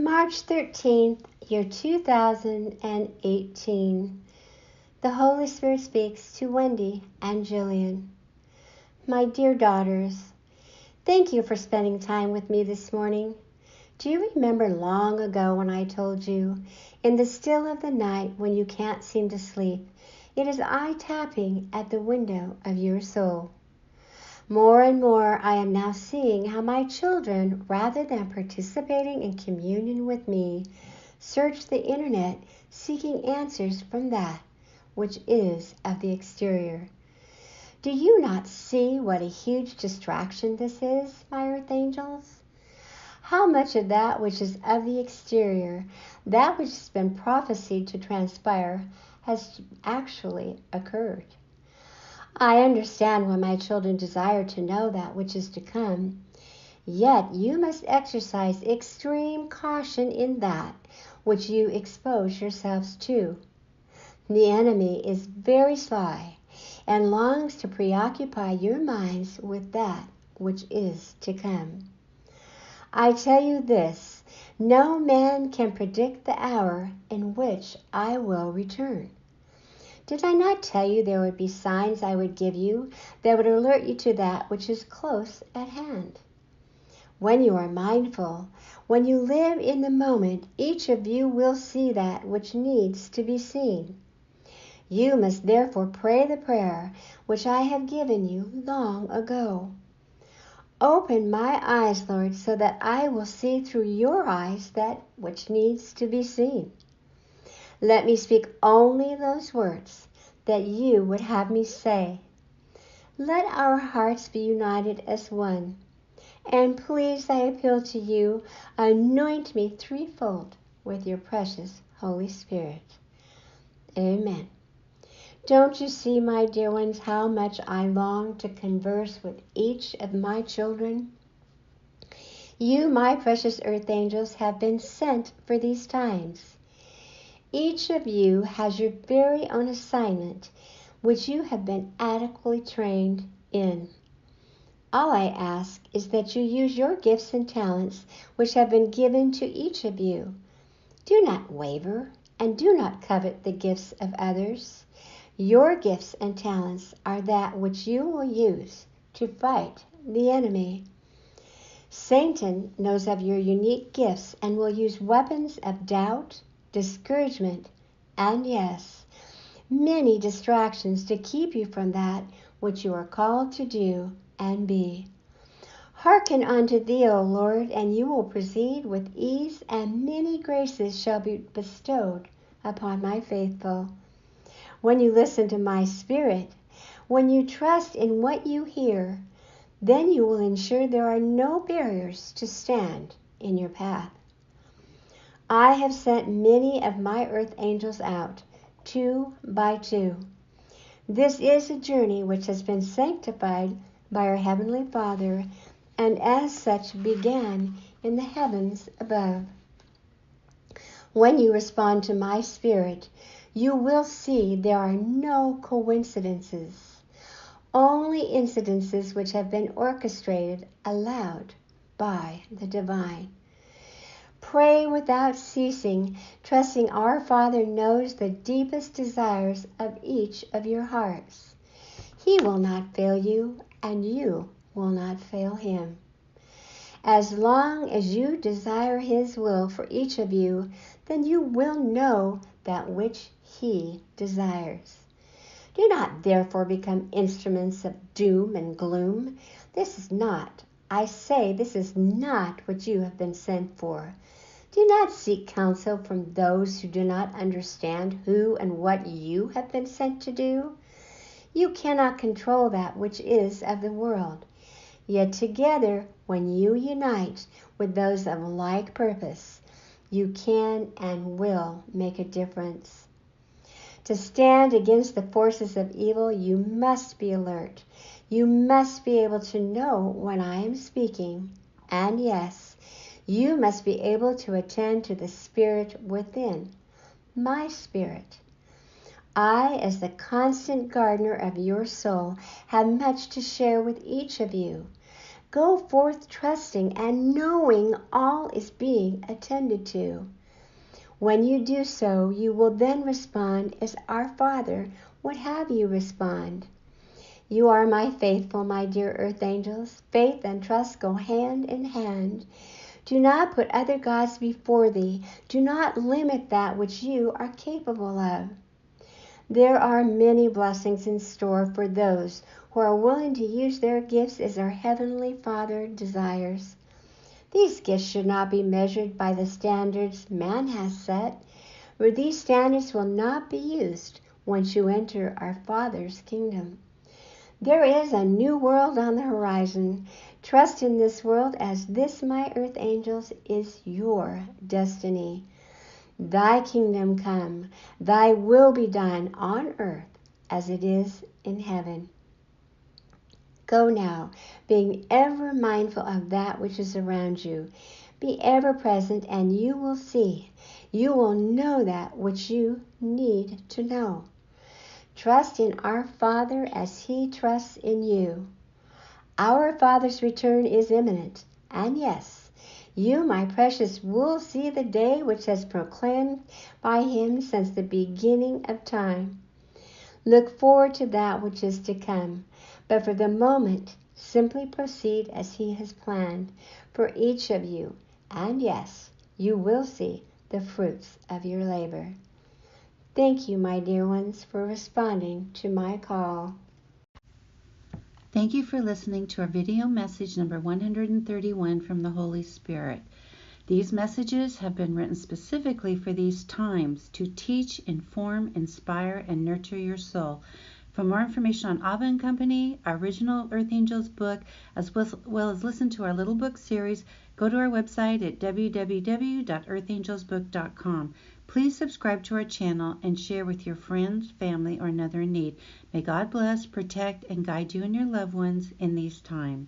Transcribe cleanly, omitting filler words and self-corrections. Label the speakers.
Speaker 1: March 13th, year 2018. The Holy Spirit speaks to Wendy and Jillian. My dear daughters, thank you for spending time with me this morning. Do you remember long ago when I told you, in the still of the night when you can't seem to sleep, it is I tapping at the window of your soul? More and more I am now seeing how my children, rather than participating in communion with me, search the internet seeking answers from that which is of the exterior. Do you not see what a huge distraction this is, my earth angels? How much of that which is of the exterior, that which has been prophesied to transpire, has actually occurred? I understand why my children desire to know that which is to come, yet you must exercise extreme caution in that which you expose yourselves to. The enemy is very sly and longs to preoccupy your minds with that which is to come. I tell you this, no man can predict the hour in which I will return. Did I not tell you there would be signs I would give you that would alert you to that which is close at hand? When you are mindful, when you live in the moment, each of you will see that which needs to be seen. You must therefore pray the prayer which I have given you long ago. Open my eyes, Lord, so that I will see through your eyes that which needs to be seen. Let me speak only those words that you would have me say. Let our hearts be united as one. And please, I appeal to you, anoint me threefold with your precious Holy Spirit. Amen. Don't you see, my dear ones, how much I long to converse with each of my children? You, my precious earth angels, have been sent for these times. Each of you has your very own assignment, which you have been adequately trained in. All I ask is that you use your gifts and talents which have been given to each of you. Do not waver and do not covet the gifts of others. Your gifts and talents are that which you will use to fight the enemy. Satan knows of your unique gifts and will use weapons of doubt, discouragement, and yes, many distractions to keep you from that which you are called to do and be. Hearken unto thee, O Lord, and you will proceed with ease, and many graces shall be bestowed upon my faithful. When you listen to my spirit, when you trust in what you hear, then you will ensure there are no barriers to stand in your path. I have sent many of my earth angels out, 2 by 2. This is a journey which has been sanctified by our Heavenly Father, and as such began in the heavens above. When you respond to my spirit, you will see there are no coincidences, only incidences which have been orchestrated aloud by the divine. Pray without ceasing, trusting our Father knows the deepest desires of each of your hearts. He will not fail you, and you will not fail him. As long as you desire his will for each of you, then you will know that which he desires. Do not therefore become instruments of doom and gloom. This is not what you have been sent for. Do not seek counsel from those who do not understand who and what you have been sent to do. You cannot control that which is of the world. Yet together, when you unite with those of like purpose, you can and will make a difference. To stand against the forces of evil, you must be alert. You must be able to know when I am speaking. And yes, you must be able to attend to the spirit within, my spirit. I, as the constant gardener of your soul, have much to share with each of you. Go forth trusting and knowing all is being attended to. When you do so, you will then respond as our Father would have you respond. You are my faithful, my dear earth angels. Faith and trust go hand in hand. Do not put other gods before thee. Do not limit that which you are capable of. There are many blessings in store for those who are willing to use their gifts as our Heavenly Father desires. These gifts should not be measured by the standards man has set, for these standards will not be used once you enter our Father's kingdom. There is a new world on the horizon. Trust in this world as this, my earth angels, is your destiny. Thy kingdom come, thy will be done on earth as it is in heaven. Go now, being ever mindful of that which is around you. Be ever present, and you will see. You will know that which you need to know. Trust in our Father as He trusts in you. Our Father's return is imminent, and yes, you, my precious, will see the day which has been proclaimed by Him since the beginning of time. Look forward to that which is to come, but for the moment, simply proceed as He has planned for each of you, and yes, you will see the fruits of your labor. Thank you, my dear ones, for responding to my call.
Speaker 2: Thank you for listening to our video message number 131 from the Holy Spirit. These messages have been written specifically for these times to teach, inform, inspire, and nurture your soul. For more information on ABBA and Company, our original Earth Angels book, as well as listen to our little book series, go to our website at www.earthangelsbook.com. Please subscribe to our channel and share with your friends, family, or another in need. May God bless, protect, and guide you and your loved ones in these times.